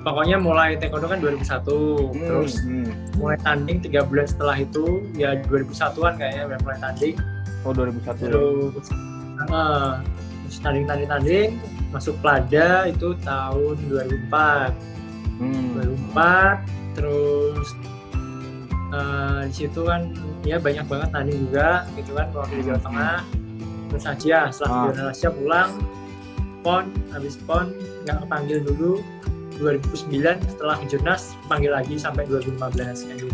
pokoknya mulai taekwondo kan 2001, terus mulai tanding 3 bulan setelah itu ya 2001-an kayaknya udah mulai tanding. Oh 2001 terus terus tanding masuk Plada itu tahun 2004. 2004 terus di situ kan ya banyak banget tanding juga gitu kan waktu di Jawa Tengah. Terus aja setelah juara Asia pulang habis pon nggak kepanggil dulu. 2009 setelah Kejurnas panggil lagi sampai 2015 kayak gitu.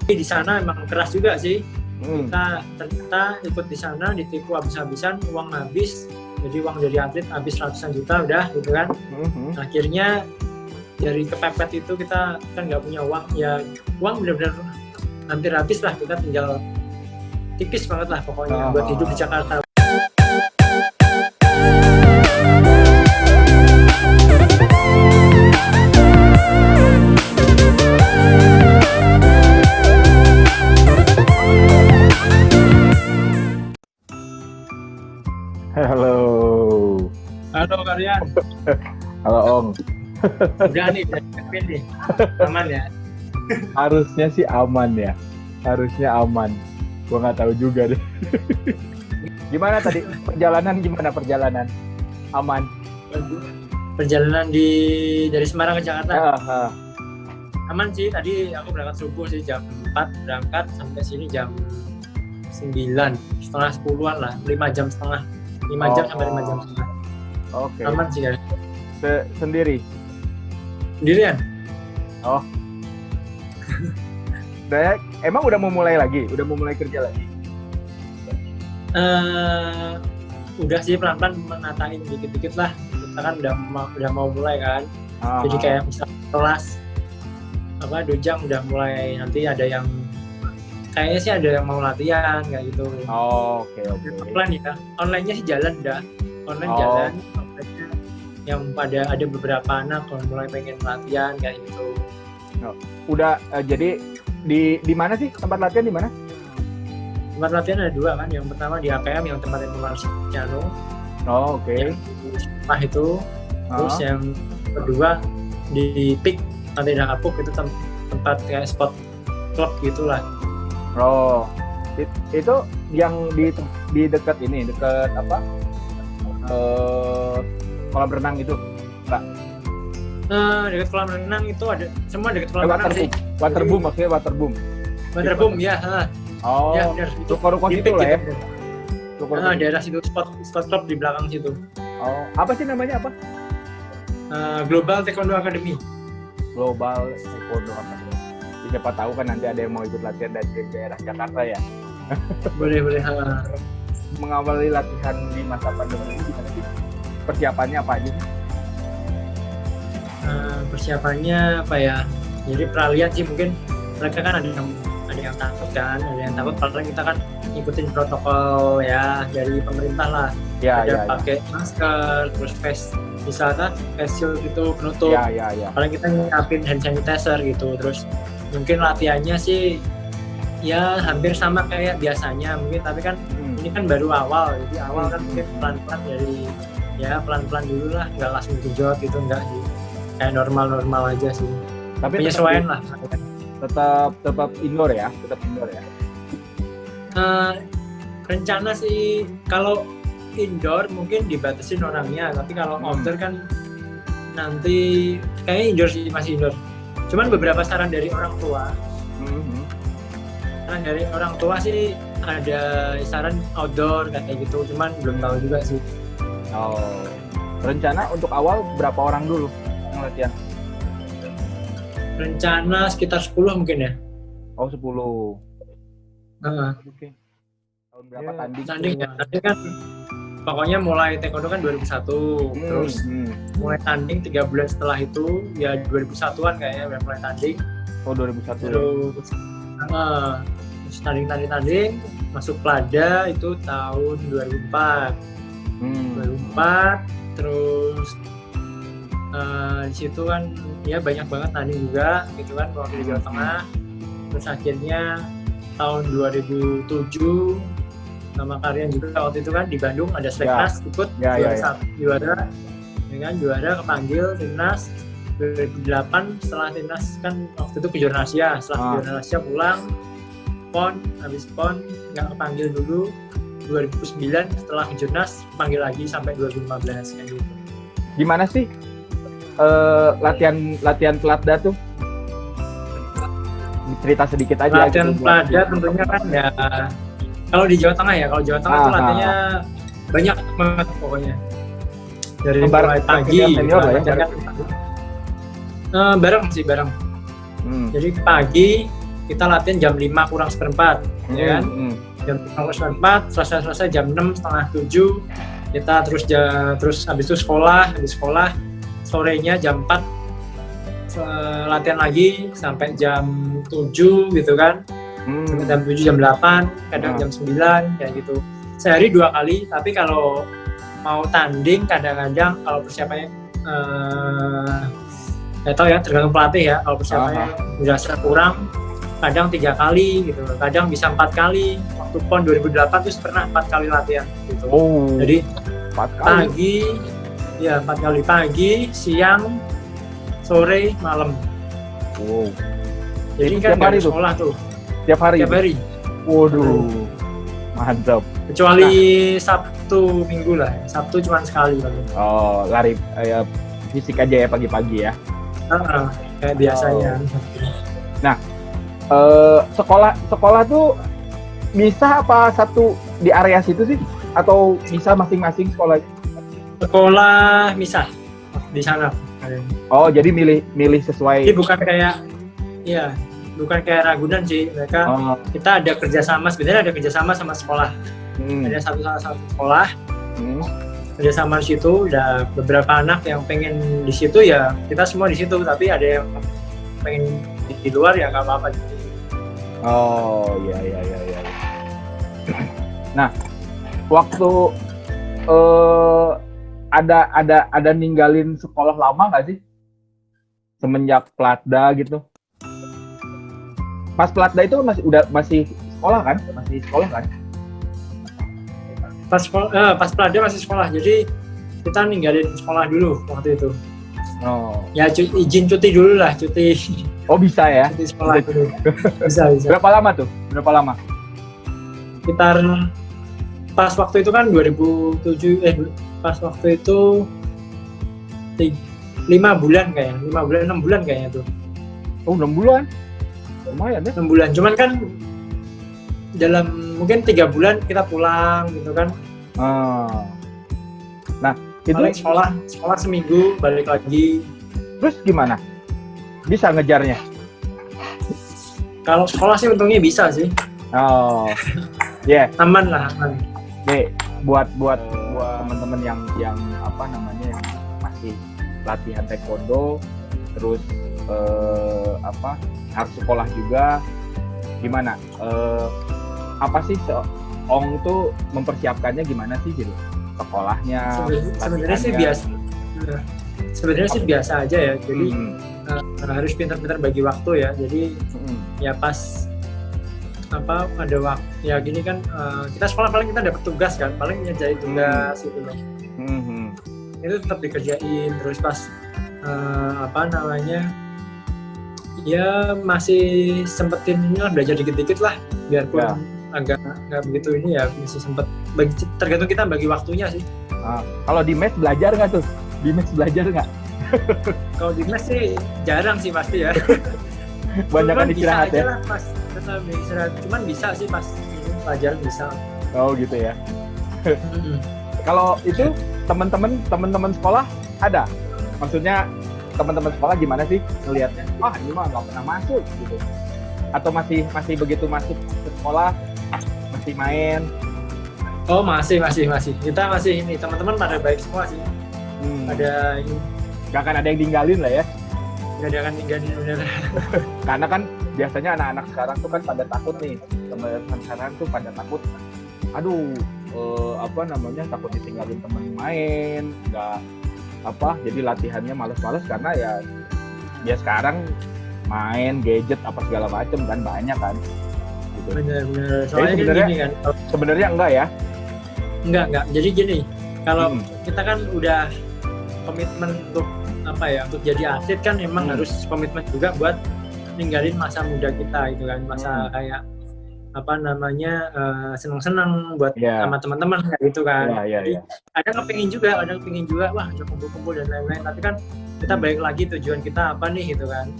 Di sana emang keras juga sih. Kita ternyata ikut di sana ditipu habis-habisan, uang habis. Jadi uang dari atlet habis ratusan juta udah gitu kan. Akhirnya dari kepepet itu kita kan nggak punya uang, ya uang benar-benar hampir habis lah, kita tinggal tipis banget lah pokoknya buat hidup di Jakarta. Halo kalian. Halo Om. Udah nih, aman ya? Harusnya sih aman ya. Harusnya aman. Gua nggak tahu juga deh. Gimana tadi perjalanan? Aman. Perjalanan dari Semarang ke Jakarta. Aman sih, tadi aku berangkat subuh sih jam 4 berangkat sampai sini jam 9, setengah 10-an lah, 5 jam setengah. 5 jam sampai 5 jam setengah. Oke. Aman sih kan? Sendirian? Oh. Emang udah mau mulai lagi? Udah mau mulai kerja lagi? Udah sih pelan-pelan menatain dikit-dikit lah. Kita kan udah mau mulai kan. Jadi kayak misalnya kelas dojang udah mulai, nanti ada yang kayaknya sih ada yang mau latihan kayak gitu. Oke. Plan ya. Online-nya sih jalan udah. Online jalan. Yang ada beberapa anak kalau mulai pengen latihan kayak gitu. Udah jadi di mana sih tempat latihan, di mana? Tempat latihan ada 2 kan. Yang pertama di APM yang tempatnya Marciano. Oke. Nah itu. Terus yang kedua di PIK nanti Kapuk, itu tempat kayak spot klub gitulah. Itu yang di dekat apa? Kolam renang itu, Pak? Dekat kolam renang itu ada, semua dekat kolam renang sih. Waterboom maksudnya, waterboom ya. Ya benar, itu ruko situ lah ya. Daerah situ, spot klub di belakang situ. Apa sih namanya apa? Global Taekwondo Academy. Global Taekwondo Academy. Siapa tahu kan nanti ada yang mau ikut latihan dari daerah Jakarta ya. Boleh. Mengawali latihan di masa pandemi ini gimana sih? Persiapannya apa aja? Persiapannya apa ya? Jadi peralihan sih, mungkin mereka kan ada yang takut kan, padahal kita kan ikutin protokol ya dari pemerintah lah. Pakai masker, terus face shield itu penutup. Paling kita nyiapin hand sanitizer gitu. Terus mungkin latihannya sih ya hampir sama kayak biasanya mungkin, tapi kan ini kan baru awal, jadi awal kan mungkin pelan-pelan pelan-pelan dulu lah, nggak langsung gejot gitu, nggak sih, kayak normal aja sih. Tapi penyesuaian lah. Tetap indoor ya. Rencana sih kalau indoor mungkin dibatasin orangnya, tapi kalau outdoor kan nanti kayaknya indoor sih, masih indoor. Cuman beberapa saran dari orang tua. Dari orang tua sih ada saran outdoor kayak gitu, cuman belum tahu juga sih. Rencana untuk awal berapa orang dulu yang latihan? Rencana sekitar 10 mungkin ya. 10. Oke. Tahun berapa tanding? Tanding kan pokoknya mulai taekwondo kan 2001, terus mulai tanding 3 bulan setelah itu ya 2001-an kayaknya udah mulai tanding. 2001. Terus tanding masuk Plada itu tahun 2004. 2004 terus di situ kan ya banyak banget tanding juga gitu kan waktu di Jawa Tengah. Terus akhirnya tahun 2007 nama Karyan juga waktu itu kan di Bandung ada Seleknas ikut juara ya kan, juara kepanggil timnas. 2008 setelah timnas kan waktu itu ke Jurnasia, setelah ke Jurnasia pulang PON, habis PON nggak kepanggil dulu. 2009 setelah ke Jurnas panggil lagi sampai 2015 kayak gitu. Gimana sih latihan Pelatda tuh? Cerita sedikit aja. Latihan gitu, Pelatda tentunya kan ya, kalau di Jawa Tengah ya, kalau Jawa Tengah tuh latihannya banyak banget pokoknya. Dari mulai pagi bareng. Jadi pagi kita latihan jam 5 kurang seperempat, ya kan? Jam 5 kurang seperempat, selesai jam 6, setengah 7 kita terus habis itu sekolah, sorenya jam 4 latihan lagi sampai jam 7 gitu kan, sampai jam 7, jam 8, kadang jam 9 kayak gitu. Sehari 2 kali, tapi kalau mau tanding kadang-kadang kalau persiapannya nggak tahu ya, tergantung pelatih ya. Kalau persiapannya dirasa kurang, kadang 3 kali gitu, kadang bisa 4 kali. Waktu PON 2008 tuh pernah 4 kali latihan gitu. Jadi 4 kali. Pagi, ya 4 kali, pagi, siang, sore, malam. Jadi kan nggak ada sekolah tuh. Tiap hari. Waduh, mantap. Kecuali Sabtu Minggu lah. Sabtu cuma sekali. Lari fisik aja ya pagi-pagi ya. Kayak biasanya. Nah, sekolah tuh bisa apa satu di area situ sih? Atau bisa masing-masing sekolah? Sekolah misah di sana. Oh, jadi milih sesuai. Jadi bukan kayak Ragunan sih. Kita ada kerjasama, sebenarnya ada kerjasama sama sekolah. Ada satu sekolah. Kerjasama di situ, ada beberapa anak yang pengen di situ ya kita semua di situ, tapi ada yang pengen di luar ya nggak apa-apa gitu. Oh iya. Nah, waktu ada ninggalin sekolah lama nggak sih semenjak Pelatda gitu? Pas Pelatda itu masih sekolah kan? Pas Pelatda masih sekolah, jadi kita ninggalin sekolah dulu waktu itu. Ya izin cuti dulu lah, cuti. Oh bisa ya? Cuti sekolah dulu. Bisa. Berapa lama? Sekitar pas waktu itu kan 2007, pas waktu itu 5 bulan kayaknya, 6 bulan kayaknya tuh. Oh 6 bulan? Lumayan ya? 6 bulan, cuman kan dalam mungkin 3 bulan kita pulang gitu kan. Nah itu paling sekolah seminggu balik lagi. Terus gimana? Bisa ngejarnya? Kalau sekolah sih untungnya bisa sih. Aman lah. Buat teman-teman yang apa namanya yang masih latihan taekwondo, terus harus sekolah juga, gimana? Apa sih Ong tuh mempersiapkannya gimana sih gitu? Sekolahnya? Sebenarnya sih biasa aja ya. Jadi harus pintar-pintar bagi waktu ya. Jadi ya pas ada waktu ya gini kan, kita sekolah paling kita dapat tugas kan, paling ngerjain tugas gitu loh. Itu tetap dikerjain. Terus pas ya masih sempetin belajar dikit-dikit lah, biarpun agak nggak begitu ini ya, masih sempet tergantung kita bagi waktunya sih. Kalau di mes belajar nggak tuh? Kalau di mes sih jarang sih pasti ya. Banyak kan istirahat ya? Lah, pas istirahat, cuman bisa sih pas pelajaran bisa. Oh gitu ya. Kalau itu teman-teman sekolah ada? Maksudnya teman-teman sekolah gimana sih ngelihatnya? Wah ini mah nggak pernah masuk gitu. Atau masih begitu masuk ke sekolah masih main? Oh masih. Kita masih ini, teman-teman pada baik semua sih. Ada ini. Gak akan ada yang tinggalin lah ya? Gak ada yang tinggalin bener. Karena kan biasanya anak-anak sekarang tuh kan pada takut nih. Teman-teman sekarang tuh pada takut. Takut ditinggalin teman main. Jadi latihannya males-males karena ya sekarang main gadget apa segala macem kan banyak kan gitu. Bener. Soalnya gini kan. Sebenarnya enggak ya? Enggak. Jadi gini, kalau kita kan udah komitmen untuk apa ya, untuk jadi atlet kan emang harus komitmen juga buat ninggalin masa muda kita gitu kan, masa kayak apa namanya senang-senang buat sama teman-teman kayak gitu kan. Jadi ada kepingin juga wah ajak kumpul-kumpul dan lain-lain, tapi kan kita balik lagi tujuan kita apa nih gitu kan.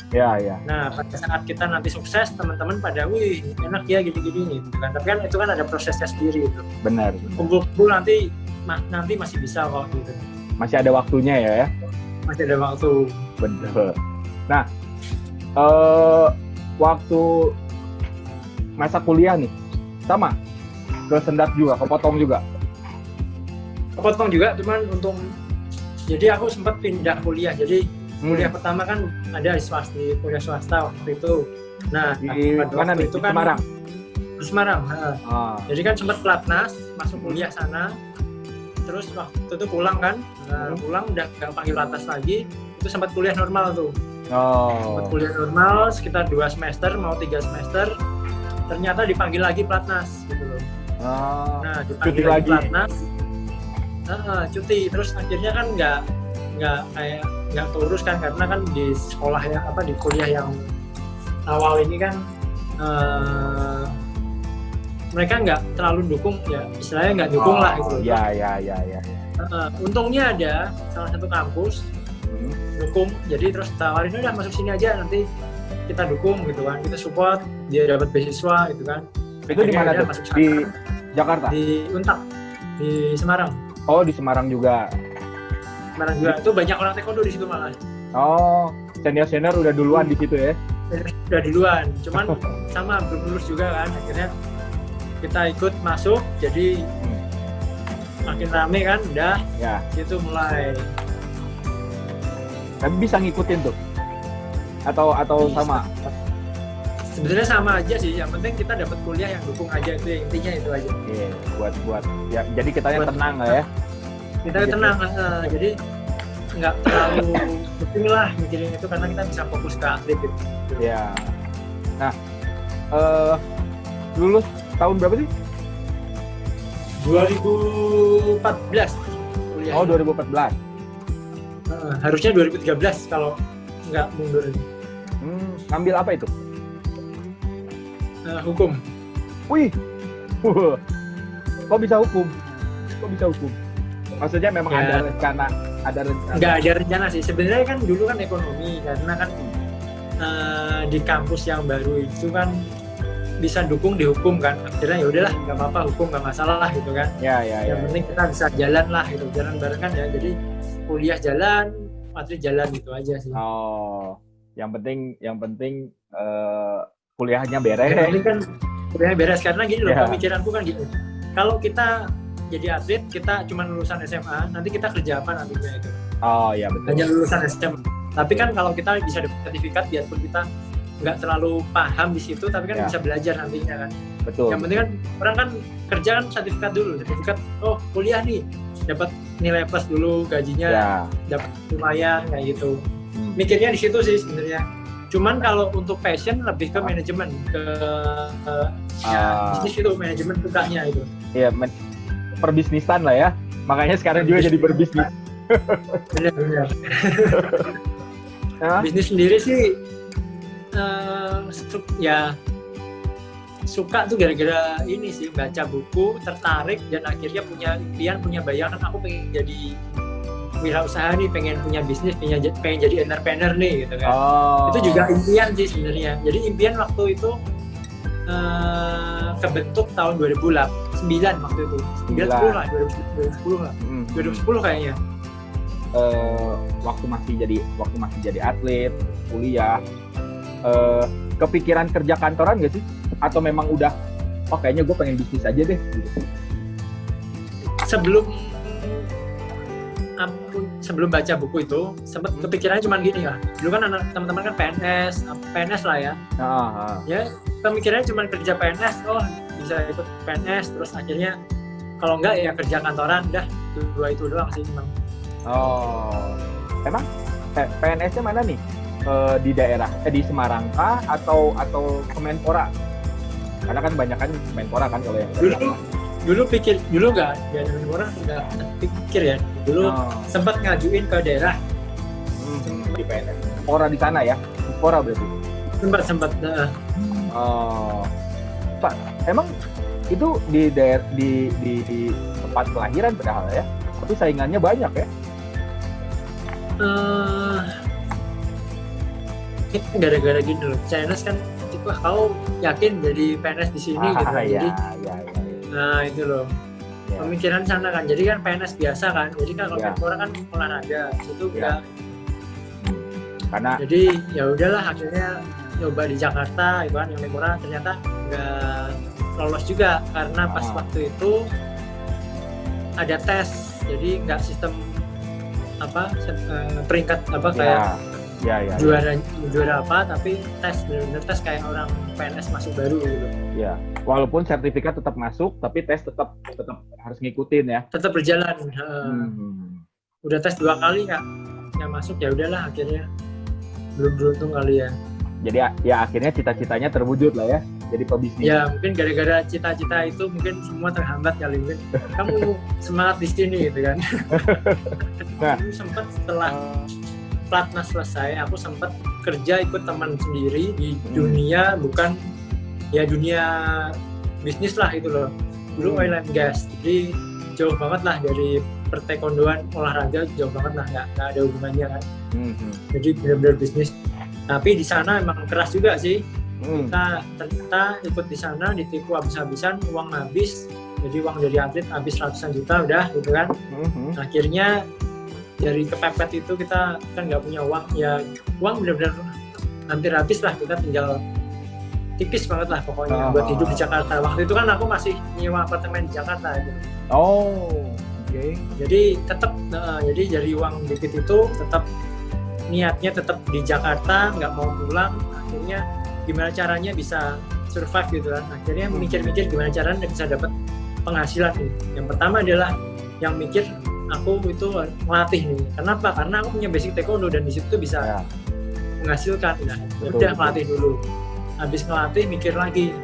Nah pada saat kita nanti sukses, teman-teman pada wih enak ya gini-gini gitu kan, tapi kan itu kan ada prosesnya sendiri gitu. Benar. Kumpul-kumpul nanti masih bisa kok gitu, masih ada waktunya ya. Masih ada waktu. Benar. Nah waktu masa kuliah nih sama kesendat juga, kepotong juga, cuman untung jadi aku sempat pindah kuliah. Jadi kuliah pertama kan ada di kuliah swasta waktu itu. Nah di mana nih? Itu kan di Semarang. Jadi kan sempat pelatnas masuk kuliah sana, terus waktu itu pulang kan, pulang udah gak panggil pelatnas lagi, itu sempat kuliah normal tuh. Sempat kuliah normal sekitar 2 semester mau 3 semester. Ternyata dipanggil lagi pelatnas gitu loh. Nah dipanggil lagi pelatnas, cuti, terus akhirnya kan nggak terurus kan, karena kan di sekolah ya di kuliah yang awal ini kan mereka nggak terlalu dukung ya, istilahnya nggak dukung lah gitu. Untungnya ada salah satu kampus dukung, jadi terus tawarin udah masuk sini aja, nanti kita dukung gitu kan, kita support dia dapat beasiswa gitu kan. Itu di mana tuh? Di Jakarta? Di Untak, di Semarang. Oh di Semarang juga. Semarang juga. Itu banyak orang taekwondo di situ malah. Oh senior udah duluan di situ ya? Udah duluan, cuman sama belum lulus juga kan. Akhirnya kita ikut masuk, jadi makin rame kan, udah. Itu mulai. Tapi bisa ngikutin tuh? Atau sama? Sebenarnya sama aja sih, yang penting kita dapat kuliah yang dukung aja, itu intinya itu aja. Buat ya, jadi kitanya tenang lah ya. Kita tenang, jadi nggak terlalu penting lah mikirin itu, karena kita bisa fokus ke atlet gitu. Ya. Nah, lulus tahun berapa sih? 2014 kuliah. Oh 2014. Harusnya 2013 kalau nggak mundur. Ngambil apa itu? Hukum. Wih, kok bisa hukum? Maksudnya memang ada rencana? Nggak ada rencana sih. Sebenarnya kan dulu kan ekonomi, karena kan di kampus yang baru itu kan bisa dukung di hukum kan. Akhirnya ya udahlah, nggak apa-apa, hukum nggak masalah gitu kan. Yang penting kita bisa jalan lah gitu, jalan bareng kan ya. Jadi kuliah jalan, atlet jalan gitu aja sih. Yang penting kuliahnya beres. Yang penting kan kuliahnya beres, karena gini loh, pemikiranku kan gitu. Kalau kita jadi atlet, kita cuma lulusan SMA, nanti kita kerja apa nantinya itu? Iya betul. Hanya lulusan SMA. Tapi kan kalau kita bisa dapat sertifikat, biarpun kita nggak terlalu paham di situ, tapi kan bisa belajar nantinya kan. Betul. Yang penting kan orang kan kerja kan sertifikat dulu, kuliah nih, dapat nilai plus dulu, gajinya dapat lumayan kayak gitu. Mikirnya di situ sih sebenarnya. Cuman kalau untuk passion lebih ke manajemen, ke bisnis itu, manajemen sukanya itu. Iya, perbisnisan lah ya. Makanya sekarang juga jadi berbisnis. Benar. Bisnis sendiri sih suka tuh gara-gara ini sih, baca buku, tertarik, dan akhirnya punya impian, punya bayangan aku pengen jadi wirausaha nih, pengen punya bisnis, pengen jadi entrepreneur nih gitu kan. Itu juga impian sih sebenarnya. Jadi impian waktu itu kebentuk tahun 2009 waktu itu. 2010 lah. 2010 kayaknya. Waktu masih jadi atlet, kuliah, kepikiran kerja kantoran gak sih? Atau memang udah, kayaknya gue pengen bisnis aja deh gitu. Sebelum baca buku itu sempat kepikirannya cuma gini lah. Dulu kan teman-teman kan PNS lah ya. Ya pemikirannya cuma kerja PNS, bisa ikut PNS, terus akhirnya kalau enggak ya kerja kantoran, dah dua itu doang sih memang. Emang PNS-nya mana nih? Di daerah di Semarang kah atau Kemenpora? Karena kan banyak kan Kemenpora kan kalau yang dulu nggak ada orang nggak pikir ya, dulu sempat ngajuin ke daerah Di PNS. Spora di sana ya? Spora berarti? Sempat. Oh, Pak, emang itu di tempat kelahiran padahal ya? Tapi saingannya banyak ya? Gara-gara gini loh, CNS kan, wah kau yakin jadi PNS di sini gitu, jadi, nah itu loh, pemikiran sana kan, jadi kan PNS biasa kan, jadi kan kalau Menpora kan olahraga, itu enggak, karena, jadi ya udahlah akhirnya coba di Jakarta, itu kan yang Menpora ternyata nggak lolos juga karena pas waktu itu ada tes, jadi nggak sistem peringkat kayak juara apa, tapi benar-benar tes kayak orang PNS masuk baru gitu. Ya, walaupun sertifikat tetap masuk, tapi tes tetap harus ngikutin ya. Tetap berjalan. Udah tes 2 kali nggak masuk, ya udahlah akhirnya belum beruntung kali ya. Jadi ya akhirnya cita-citanya terwujud lah ya, jadi pebisnis. Ya mungkin gara-gara cita-cita itu mungkin semua terhambat kali, mungkin kamu semangat di sini gitu kan. Nah, aku sempat setelah Platnas selesai, aku sempat kerja ikut teman sendiri di dunia, bukan ya dunia bisnis lah itu loh. Dulu oil and gas, jadi jauh banget lah dari pertaekwondoan, olahraga jauh banget lah, nggak ada hubungannya kan. Jadi benar-benar bisnis. Tapi di sana emang keras juga sih. Kita ternyata ikut di sana ditipu habis-habisan, uang habis. Jadi uang dari atlet habis ratusan juta udah gitu kan. Akhirnya dari kepepet itu kita kan nggak punya uang, ya uang benar-benar hampir habis lah, kita tinggal tipis banget lah pokoknya buat hidup di Jakarta. Waktu itu kan aku masih nyewa apartemen di Jakarta gitu. Jadi tetap jadi dari uang dikit itu tetap niatnya tetap di Jakarta, nggak mau pulang. Akhirnya gimana caranya bisa survive gitu kan. Akhirnya mikir-mikir gimana caranya bisa dapat penghasilan nih. Yang pertama adalah yang mikir aku itu ngelatih nih. Kenapa? Karena aku punya basic taekwondo dan di situ bisa menghasilkan. Nah, udah ngelatih dulu. Habis ngelatih mikir lagi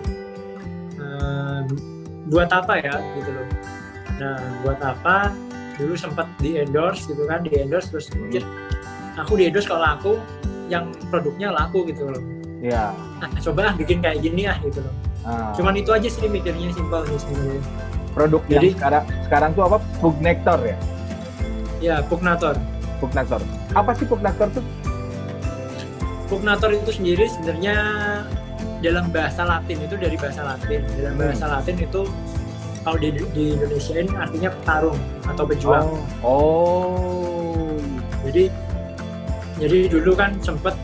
buat apa ya gitu loh. Nah, buat apa? Dulu sempat di endorse gitu kan, terus mikir aku di endorse kalau laku, yang produknya laku gitu loh. Iya. Nah, coba bikin kayak gini gitu loh. Cuman itu aja sih mikirnya, simpel sih sebenarnya. Produk jadi, yang sekarang tuh apa? Pugnator ya? Ya, Pugnator. Apa sih Pugnator tuh? Pugnator itu sendiri sebenarnya dalam bahasa Latin, itu dari bahasa Latin. Dalam bahasa Latin itu kalau di Indonesiain artinya petarung atau pejuang. Jadi dulu kan sempet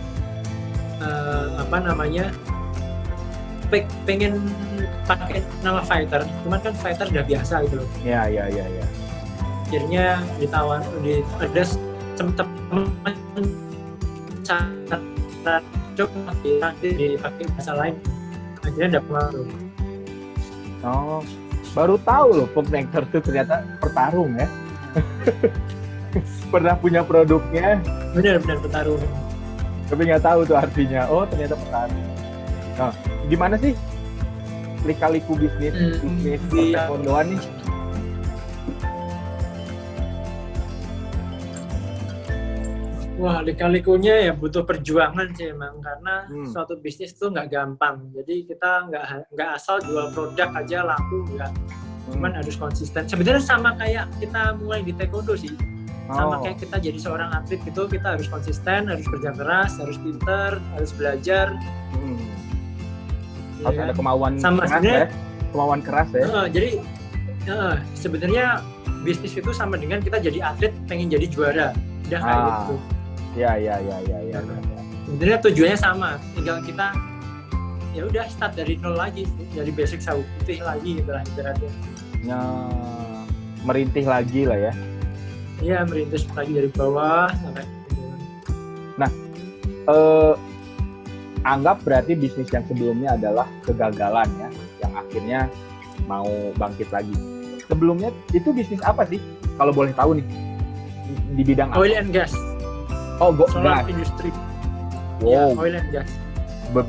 pengen pakai nama fighter, cuman kan fighter udah biasa gitu loh. Iya. Akhirnya ada teman coba dipakai bahasa lain, akhirnya dapat masuk. Baru tahu loh Pugnator itu ternyata petarung ya. Pernah punya produknya. Benar petarung. Tapi nggak tahu tuh artinya. Ternyata petarung. Nah, gimana sih lika-liku bisnis taekwondoan nih? Wah, lika-likunya ya butuh perjuangan sih emang, karena suatu bisnis tuh nggak gampang. Jadi kita nggak asal jual produk aja laku, nggak. Cuman harus konsisten. Sebenarnya sama kayak kita mulai di taekwondo sih. Sama kayak kita jadi seorang atlet gitu, kita harus konsisten, harus kerja keras, harus pintar, harus belajar. Harus ada kemauan sama keras ya. Kemauan keras ya. Jadi sebenarnya bisnis itu sama dengan kita jadi atlet pengen jadi juara. Udah kayak gitu. Iya. Sebenarnya tujuannya sama, tinggal kita ya udah start dari nol lagi, dari basic sabu putih lagi gitu lah ibaratnya. Merintih lagi lah ya. Iya, merintis lagi dari bawah sampai. Nah, anggap berarti bisnis yang sebelumnya adalah kegagalan ya, yang akhirnya mau bangkit lagi. Sebelumnya itu bisnis apa sih? Kalau boleh tahu nih, di bidang apa? Oil and gas. Solar industri. Wow. Ya, oil and gas.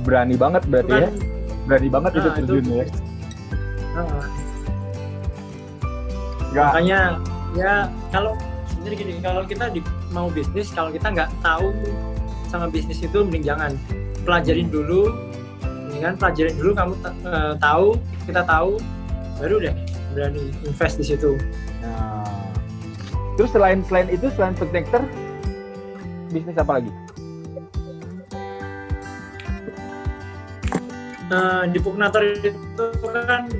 Berani banget berarti ya? Berani banget itu terjun ya? Makanya ya kalau sebenarnya gini, kalau kita mau bisnis kalau kita nggak tahu sama bisnis itu, mending jangan. Pelajarin dulu, pelajarin dulu, kamu tahu, kita tahu, baru deh berani invest di situ. Nah, terus selain itu, selain food nectar, bisnis apa lagi? Di Pugnator itu kan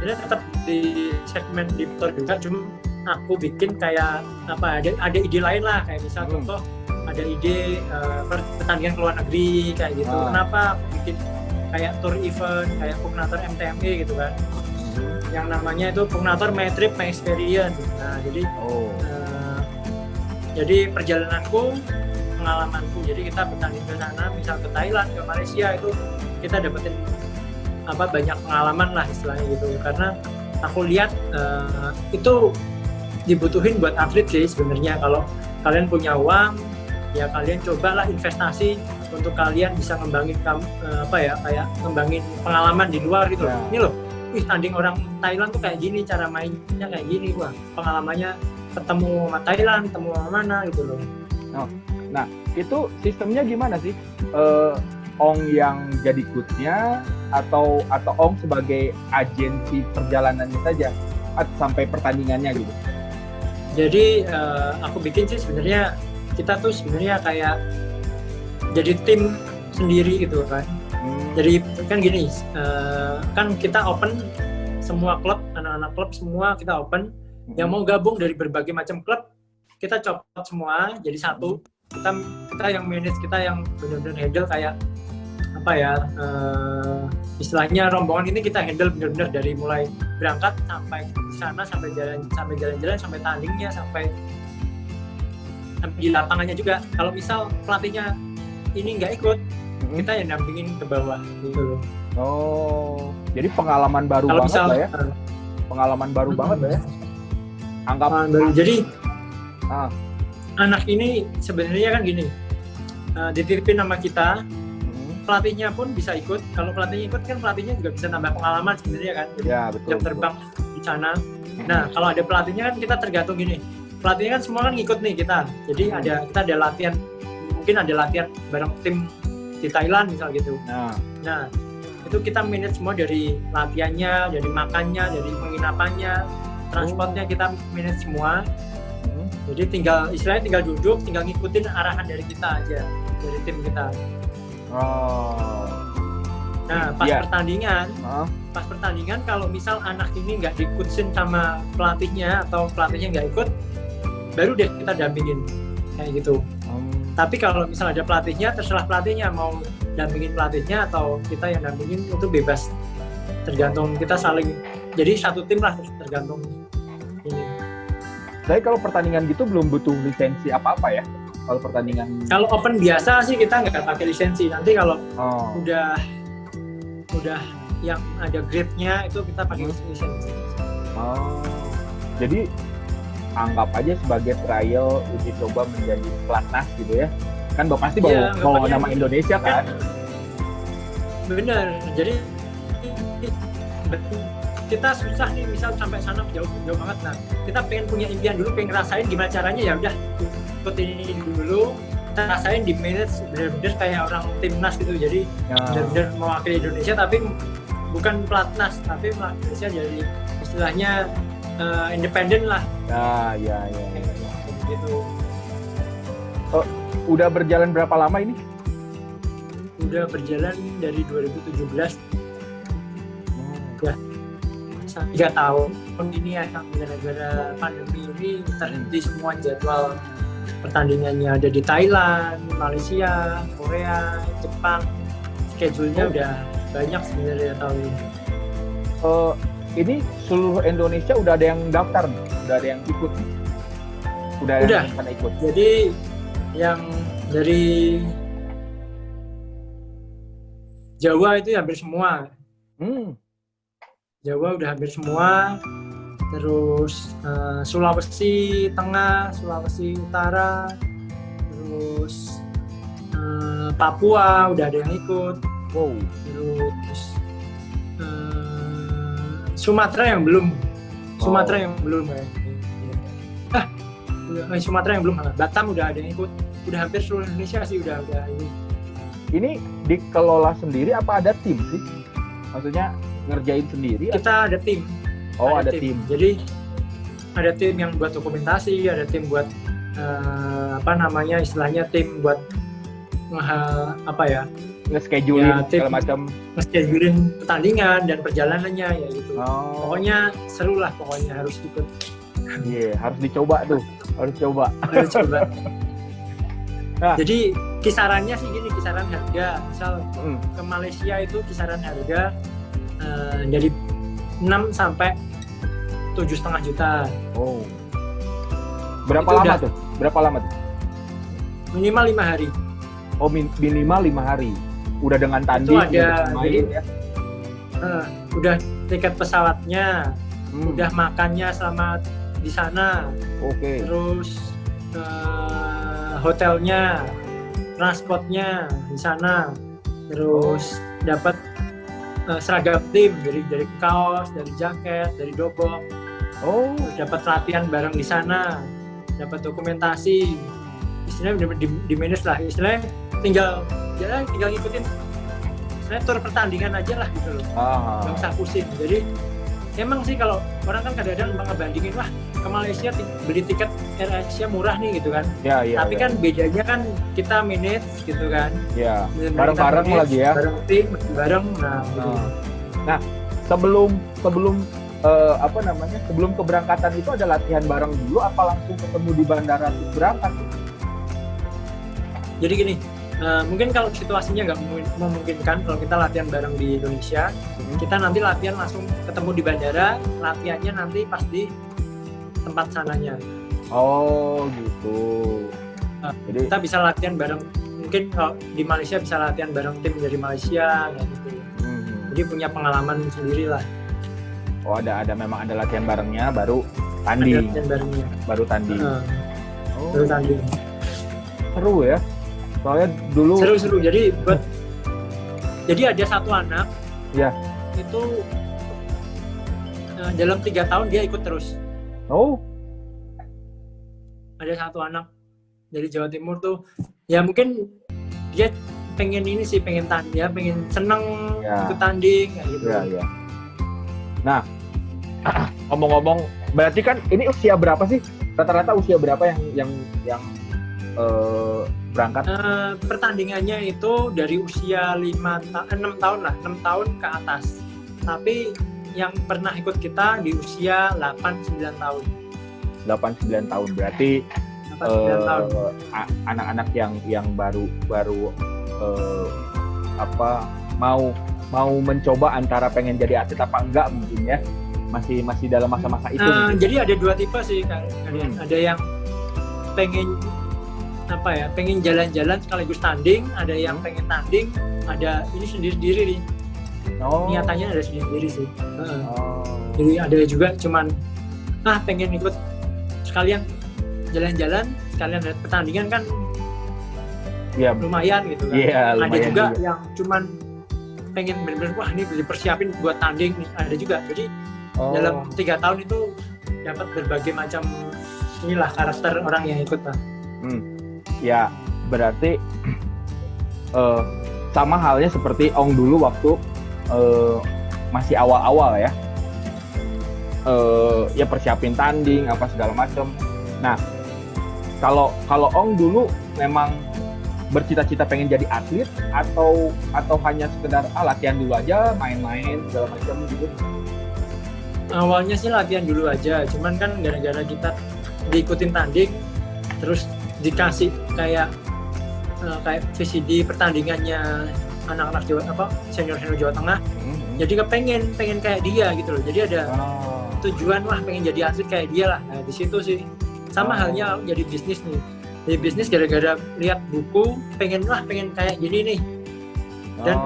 ini tetap di segmen diptor juga, cuma aku bikin kayak apa, ada ide lain lah, kayak misal contoh ada ide pertandingan ke luar negeri kayak gitu. Kenapa aku bikin kayak tour event kayak Pugnator MTME gitu kan, yang namanya itu Pugnator My Trip My Experience. Nah jadi perjalananku, pengalamanku, jadi kita bertanding ke sana, misal ke Thailand, ke Malaysia, itu kita dapetin banyak pengalaman lah istilahnya gitu. Karena aku lihat itu dibutuhin buat atlet sih sebenarnya. Kalau kalian punya uang, ya kalian cobalah investasi untuk kalian bisa ngembangin kayak ngembangin pengalaman di luar gitu. Ini loh, tanding orang Thailand tuh kayak gini, cara mainnya kayak gini, wah pengalamannya ketemu sama Thailand, ketemu sama mana gitu loh. Nah itu sistemnya gimana sih? Ong yang jadi coachnya atau Ong sebagai agensi perjalanannya saja sampai pertandingannya gitu? Jadi aku bikin sih sebenarnya, kita tuh sebenarnya kayak jadi tim sendiri gitu kan. Jadi kan gini, kan kita open semua klub, anak-anak klub semua kita open. Yang mau gabung dari berbagai macam klub, kita copot semua jadi satu. Kita yang manage, kita yang benar-benar handle kayak istilahnya rombongan ini kita handle benar-benar dari mulai berangkat sampai di sana, sampai jalan-jalan, sampai tandingnya, sampai di lapangannya juga. Kalau misal pelatihnya ini nggak ikut, kita yang dampingin ke bawah gitu loh. Jadi pengalaman baru kalau banget misal, lah ya. Pengalaman baru banget lah ya. Baru. Jadi anak ini sebenarnya kan gini, dititipin sama kita, pelatihnya pun bisa ikut. Kalau pelatihnya ikut kan pelatihnya juga bisa nambah pengalaman sebenarnya kan. Ya, betul, jam terbang di sana. Nah kalau ada pelatihnya kan kita tergantung gini. Pelatihnya kan semua kan ngikut nih kita. Jadi kita ada latihan, mungkin ada latihan bareng tim di Thailand misal gitu. Nah itu kita manage semua, dari latihannya, dari makannya, dari penginapannya, transportnya kita manage semua. Jadi istilahnya tinggal duduk, tinggal ngikutin arahan dari kita aja, dari tim kita. Nah pas pertandingan kalau misal anak ini nggak diikutin sama pelatihnya atau pelatihnya nggak ikut, baru deh kita dampingin kayak gitu. Tapi kalau misal ada pelatihnya, terserah pelatihnya mau dampingin pelatihnya atau kita yang dampingin, itu bebas, tergantung kita saling. Jadi satu tim lah, tergantung ini. Tapi kalau pertandingan gitu belum butuh lisensi apa-apa ya? Kalau pertandingan, kalau open biasa sih kita nggak pakai lisensi. Nanti kalau udah yang ada grade-nya itu kita pakai lisensi. Jadi anggap aja sebagai trial uji coba menjadi pelatnas gitu ya? Kan pasti bawa nama Indonesia kan? Bener. Jadi kita susah nih, misal sampai sana jauh banget. Nah kita pengen punya impian dulu, pengen ngerasain gimana caranya, ya udah ikut ini dulu, kita rasain di manage bener-bener kayak orang timnas gitu. Jadi bener-bener mewakili Indonesia, tapi bukan pelatnas, tapi Indonesia jadi istilahnya independen lah. Ya. Gitu. Udah berjalan berapa lama ini? Udah berjalan dari 2017. Udah 3 tahun. Ini ya gara-gara pandemi ini terhenti semua jadwal pertandingannya. Ada di Thailand, Malaysia, Korea, Jepang. Schedule-nya udah banyak sebenarnya tahun ini. Ini seluruh Indonesia udah ada yang daftar nih? Udah ada yang ikut nih? Udah. Yang akan ikut? Jadi yang dari Jawa itu hampir semua. Jawa udah hampir semua. Terus Sulawesi Tengah, Sulawesi Utara, terus Papua udah ada yang ikut. Terus Sumatera yang belum. Sumatera yang belum, Batam udah ada yang ikut, udah hampir seluruh Indonesia sih udah ini. Ini dikelola sendiri apa ada tim sih? Maksudnya ngerjain sendiri? Kita ada tim. Oh, ada tim. Jadi ada tim yang buat dokumentasi, ada tim buat istilahnya tim buat nge-scheduling segala macam, nge-scheduling pertandingan dan perjalanannya ya gitu. Pokoknya seru lah, pokoknya harus ikut. Iya, harus dicoba tuh. Harus coba. Nah. Jadi kisarannya sih gini, kisaran harga misal ke Malaysia itu kisaran harga dari 6 sampai 7,5 juta. Oh. Berapa lama tuh? Minimal 5 hari. Oh, minimal 5 hari. Udah dengan tanding, itu ada, main ya. Udah tiket pesawatnya, udah makannya selama di sana. Oke. Terus hotelnya, transportnya di sana. Terus dapat seragam tim dari kaos, dari jaket, dari dobok. Oh, dapat latihan bareng di sana, dapat dokumentasi. Istilahnya di manage lah, istilahnya tinggal ngikutin istilahnya tur pertandingan aja lah gitu loh. Nggak usah pusing. Jadi emang sih kalau orang kan kadang-kadang ngebandingin, wah ke Malaysia beli tiket AirAsia murah nih gitu kan. Tapi kan bedanya kan kita manage gitu kan. Iya. Bareng-bareng lagi ya. Bareng tim, bareng. Nah, sebelum sebelum keberangkatan itu ada latihan bareng dulu apa langsung ketemu di bandara untuk berangkat? Jadi gini, mungkin kalau situasinya nggak memungkinkan kalau kita latihan bareng di Indonesia, kita nanti latihan langsung ketemu di bandara, latihannya nanti pas di tempat sananya. Oh gitu. Jadi kita bisa latihan bareng, mungkin kalau di Malaysia bisa latihan bareng tim dari Malaysia gitu. Jadi punya pengalaman sendiri lah. Oh, memang ada latihan barengnya, baru tanding. Ada latihan barengnya. Baru tanding. Baru tanding. Seru ya. Soalnya dulu seru. Jadi ada satu anak. Ya. Itu dalam 3 tahun dia ikut terus. Oh. Ada satu anak dari Jawa Timur tuh. Ya mungkin dia pengen seneng ikut tanding kayak gitu. Ya. Nah, ngomong-ngomong, berarti kan ini usia berapa sih? Rata-rata usia berapa yang berangkat? Pertandingannya itu dari usia 6 tahun lah, 6 tahun ke atas. Tapi yang pernah ikut kita di usia 8-9 tahun. 8-9 tahun berarti 8-9 tahun. Anak-anak yang baru mau mencoba antara pengen jadi atlet apa enggak mungkin ya, masih dalam masa-masa itu. Jadi ada 2 tipe sih kalian. Ada yang pengen jalan-jalan sekaligus tanding, ada yang pengen tanding, ada ini sendiri-sendiri nih. Niatannya ada sendiri-sendiri sih. Jadi ada juga cuman pengen ikut sekalian jalan-jalan, sekalian lihat pertandingan kan ya, lumayan gitu kan. Ada juga yang cuman pengen bener-bener wah ini dipersiapin buat tanding nih, ada juga. Jadi dalam 3 tahun itu dapat berbagai macam inilah karakter orang yang ikut lah. Ya berarti sama halnya seperti Ong dulu waktu masih awal-awal ya, ya persiapin tanding apa segala macam. Nah kalau Ong dulu memang bercita-cita pengen jadi atlet atau hanya sekedar latihan dulu aja, main-main segala macam gitu? Awalnya sih latihan dulu aja, cuman kan gara-gara kita diikutin tanding terus dikasih kayak VCD pertandingannya anak-anak senior Jawa Tengah. Jadi pengen kayak dia gitu loh. Jadi ada tujuan pengen jadi atlet kayak dia lah. Nah, di situ sih sama halnya jadi bisnis nih. Jadi bisnis gara-gara lihat buku pengen kayak gini nih. Dan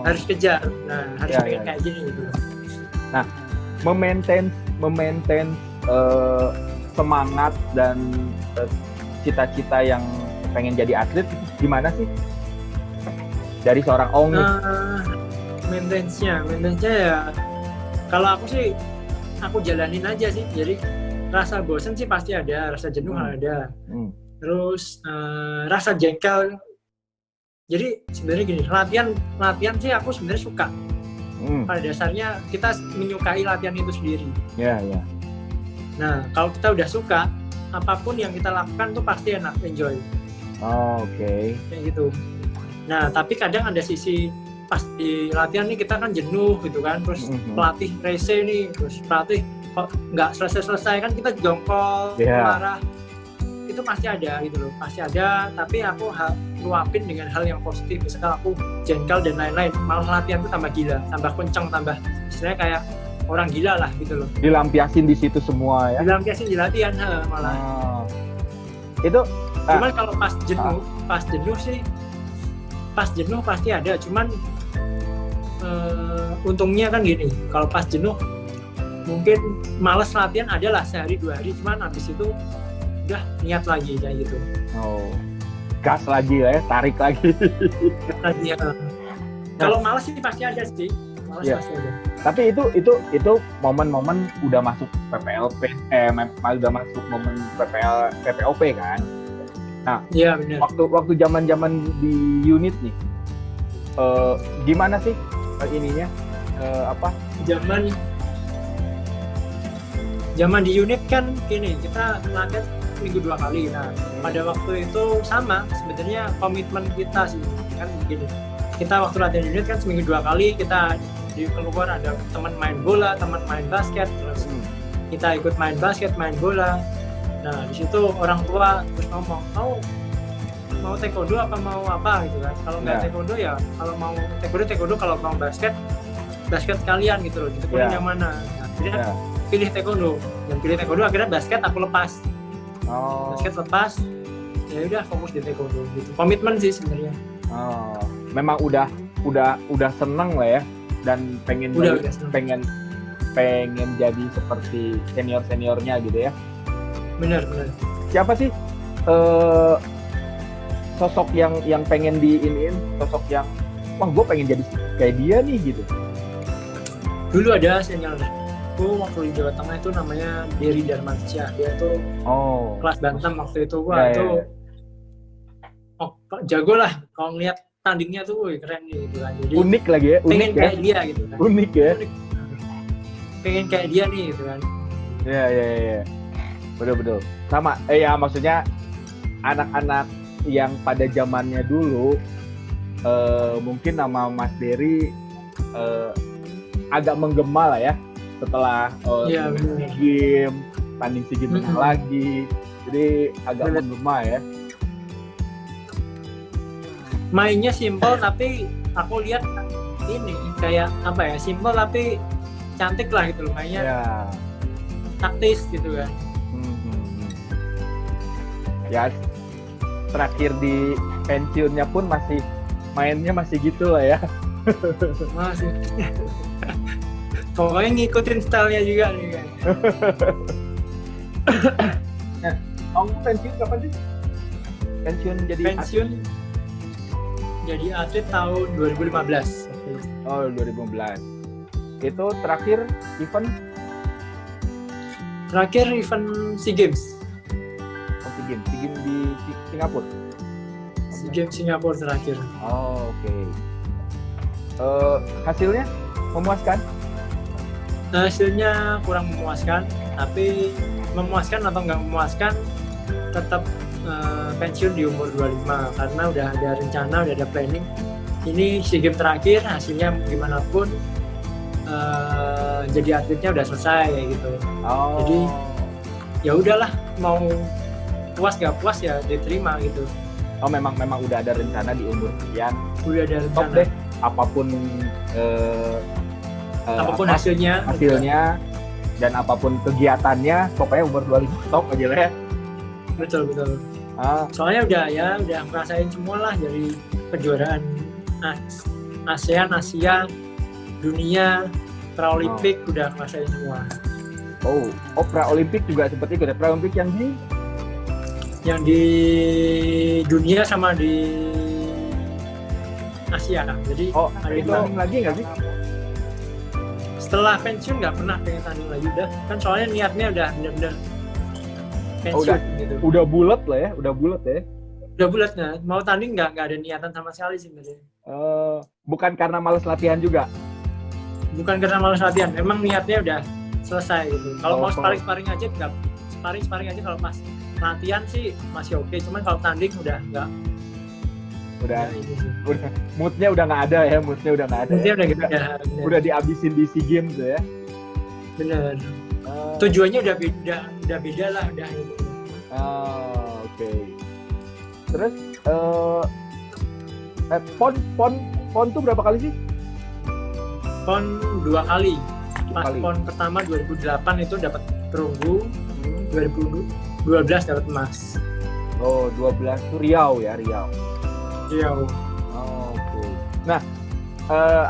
harus kejar. Nah, harus pengen kayak gini gitu. Nah, memaintain semangat dan cita-cita yang pengen jadi atlet gimana sih dari seorang Ong? Maintenance-nya ya kalau aku sih jalanin aja sih. Jadi rasa bosen sih pasti ada, rasa jenuh ada. Terus rasa jengkel. Jadi sebenarnya gini, latihan sih aku sebenarnya suka. Pada dasarnya kita menyukai latihan itu sendiri. Iya. Nah, kalau kita udah suka, apapun yang kita lakukan tuh pasti enak, enjoy. Oke. Kayak gitu. Nah, tapi kadang ada sisi pas di latihan nih kita kan jenuh gitu kan, terus pelatih rese nih, terus pelatih kok nggak selesai kan kita jongkol, marah, itu pasti ada gitu loh, pasti ada. Tapi aku luapin dengan hal yang positif, misalkan aku jengkel dan lain-lain, malah latihan tuh tambah gila, tambah kencang, tambah istilahnya kayak orang gila lah gitu loh. Dilampiasin di situ semua ya? Dilampiasin di latihan malah. Itu. Cuman kalau pas jenuh sih, pas jenuh pasti ada, cuman untungnya kan gini, kalau pas jenuh mungkin males latihan adalah sehari 2 hari, cuman habis itu udah niat lagi kayak gitu. Gas lagi ya, tarik lagi. Kalau males sih pasti ada sih, pasti ada. Tapi itu momen-momen udah masuk PPLP, udah masuk momen PPOP kan. Nah, iya benar. Waktu zaman di unit nih, gimana sih ininya? Zaman di unit kan gini, kita latihan seminggu 2 kali. Nah, pada waktu itu sama sebenarnya komitmen kita sih kan begini. Kita waktu latihan unit kan seminggu 2 kali, kita di keluar ada teman main bola, teman main basket, terus kita ikut main basket, main bola. Nah, di situ orang tua terus ngomong, mau taekwondo apa mau apa gitu kan. Kalau nggak taekwondo ya, kalau mau taekwondo, kalau mau basket sekalian gitu loh. Gitu yang mana? Nah, akhirnya pilih taekwondo, dan pilih taekwondo akhirnya basket aku lepas. Basket lepas, ya udah fokus di taekwondo gitu. Komitmen sih sebenarnya. Memang udah seneng lah ya, dan pengen jadi seperti seniornya gitu ya. Benar. Siapa sih sosok yang pengen diiniin, sosok yang wah gue pengen jadi kayak dia nih gitu? Dulu ada senior waktu di Jawa Tengah itu namanya Dery Darmansyah. Dia tuh kelas bantam waktu itu. Jago lah, kalau ngeliat tandingnya tuh keren gitu kan. Jadi unik lagi ya, pengen kayak dia gitu kan. Unik ya. Pengen kayak dia nih gitu kan. Iya. Betul. Sama, ya maksudnya anak-anak yang pada zamannya dulu mungkin nama Mas Dery agak menggema lah ya setelah tanding SEA Games lagi, jadi agak menggema ya. Mainnya simple tapi aku lihat ini kayak apa ya, simple tapi cantik lah gitu loh mainnya. Taktis gitu kan. Ya terakhir di pensiunnya pun mainnya masih gitu lah ya. Masih. Pokoknya ngikutin stylenya juga nih kan. Nah, kamu pensiun kapan sih? Pensiun jadi atlet tahun 2015. 2015. Itu terakhir event SEA Games. SEA Games di Singapura. SEA Games Singapura terakhir. Oke. Hasilnya memuaskan? Hasilnya kurang memuaskan, tapi memuaskan atau nggak memuaskan tetap pensiun di umur 25 karena udah ada rencana, udah ada planning. Ini SEA Games terakhir, hasilnya gimana pun jadi atletnya udah selesai kayak gitu. Jadi ya udahlah, mau puas gak puas ya diterima gitu. Memang udah ada rencana di umur sekian. Udah ada rencana. Top deh, apapun hasilnya dan apapun kegiatannya, pokoknya umur 25 top aja lah ya. Betul. Soalnya udah ngerasain semua lah, dari kejuaraan ASEAN, Asia, dunia, Paralimpik udah ngerasain semua. Paralimpik juga seperti itu. Paralimpik yang di dunia sama di Asia. Jadi ada tanding lagi nggak sih? Setelah pensiun nggak pernah pengen tanding lagi udah. Kan soalnya niatnya udah bener-bener pensiun gitu. Udah bulat lah ya, udah bulat ya. Udah bulat, nah mau tanding nggak ada niatan sama sekali sih sebenarnya. Bukan karena males latihan juga? Bukan karena malas latihan, memang niatnya udah selesai gitu. Kalau mau sparring aja nggak, sparring aja kalau pas latihan sih masih oke, cuman kalau tanding udah nggak. Udah moodnya udah nggak ada ya, moodnya udah nggak ada. Moodnya udah nggak ada. Udah dihabisin di SEA Games tuh ya. Bener. Tujuannya udah beda lah, udah. Oke. Terus pon tuh berapa kali sih? Pon 2 kali. Pas pon pertama 2008 itu dapat perunggu, 2012 dapat emas. 12 tuh Riau ya, Riau. Oke. Nah,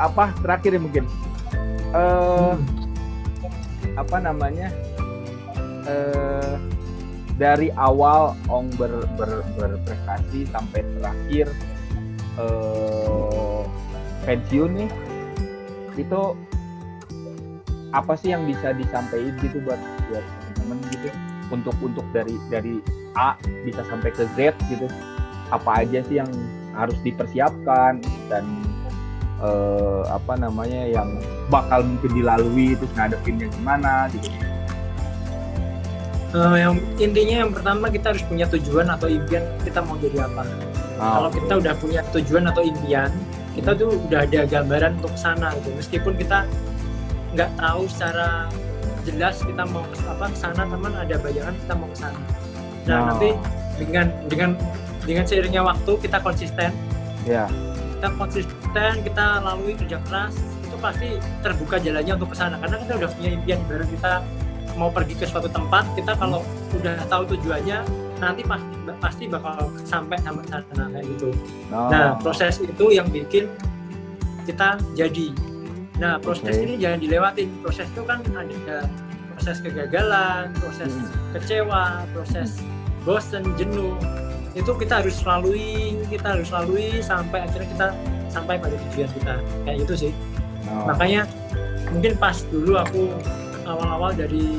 apa terakhir ya mungkin? Apa namanya? Dari awal Ong berprestasi sampai terakhir pensiun nih, itu apa sih yang bisa disampaikan gitu buat teman-teman gitu, untuk dari A bisa sampai ke Z gitu, apa aja sih yang harus dipersiapkan dan apa namanya yang bakal mungkin dilalui, terus ngadepinnya gimana gitu. Yang intinya yang pertama kita harus punya tujuan atau impian kita mau jadi apa. Kalau kita udah punya tujuan atau impian, kita tuh udah ada gambaran untuk sana gitu. Meskipun kita nggak tahu secara jelas kita mau ke sana, teman ada bayangan kita mau ke sana. Nah, nanti dengan seiringnya waktu kita konsisten. Yeah. Kita konsisten, kita lalui kerja keras, itu pasti terbuka jalannya untuk ke sana. Karena kita udah punya impian, baru kita mau pergi ke suatu tempat, kita kalau udah tahu tujuannya, nanti pasti bakal sampai sama sana kayak gitu. Nah, proses itu yang bikin kita jadi. Nah, proses ini jangan dilewatin. Proses itu kan ada proses kegagalan, proses kecewa, proses bosen, jenuh. Itu kita harus lalui sampai akhirnya kita sampai pada tujuan kita. Kayak gitu sih. Makanya mungkin pas dulu aku awal-awal dari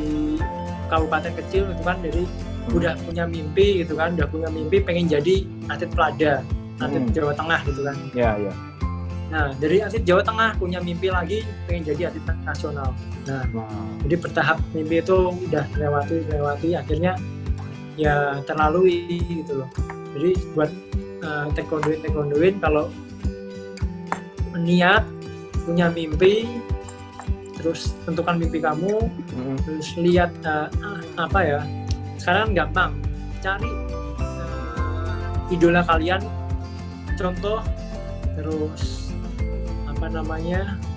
kabupaten kecil itu kan, dari udah punya mimpi gitu kan, pengen jadi atlet Pelada, atlet Jawa Tengah gitu kan. Iya. Nah, dari atlet Jawa Tengah punya mimpi lagi pengen jadi atlet nasional. Nah, jadi bertahap mimpi itu udah lewati akhirnya ya terlalui gitu loh. Jadi buat taekwondoin kalau niat, punya mimpi, terus tentukan mimpi kamu, terus lihat sekarang gampang cari idola kalian, contoh, terus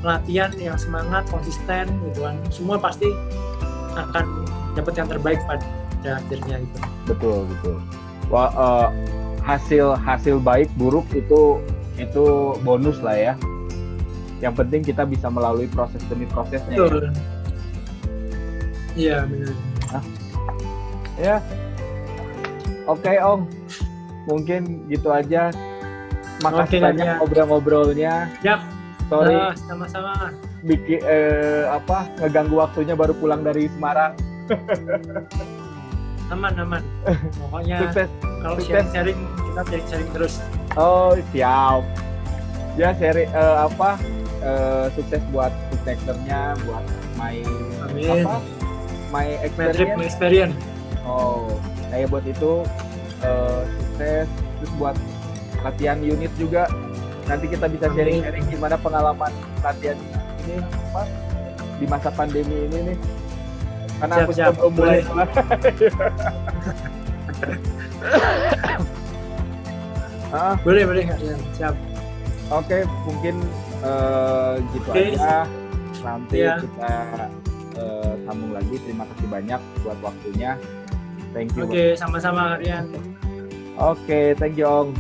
latihan yang semangat, konsisten gitu kan, semua pasti akan dapat yang terbaik pada akhirnya itu. Betul. Wah, hasil baik buruk itu bonus lah ya. Yang penting kita bisa melalui proses demi prosesnya. Betul. Iya, benar. Ya. Oke, Ong. Mungkin gitu aja. Makasih banyak ngobrol-ngobrolnya. Yap. Sorry. Sama-sama. Bikin ngeganggu waktunya baru pulang dari Semarang. Aman. Pokoknya kalau sharing kita sharing terus. Oh, siap. Ya, sharing sukses buat suksesornya, buat my experience. Oh, saya buat itu sukses, terus buat latihan unit juga. Nanti kita bisa sharing gimana pengalaman latihan ini di masa pandemi ini nih. Karena aku belum mulai. Boleh kalian, siap. Oke, mungkin gitu aja. Nanti kita sambung lagi. Terima kasih banyak buat waktunya. Thank you. Oke, sama-sama Rian. Oke, thank you Ong.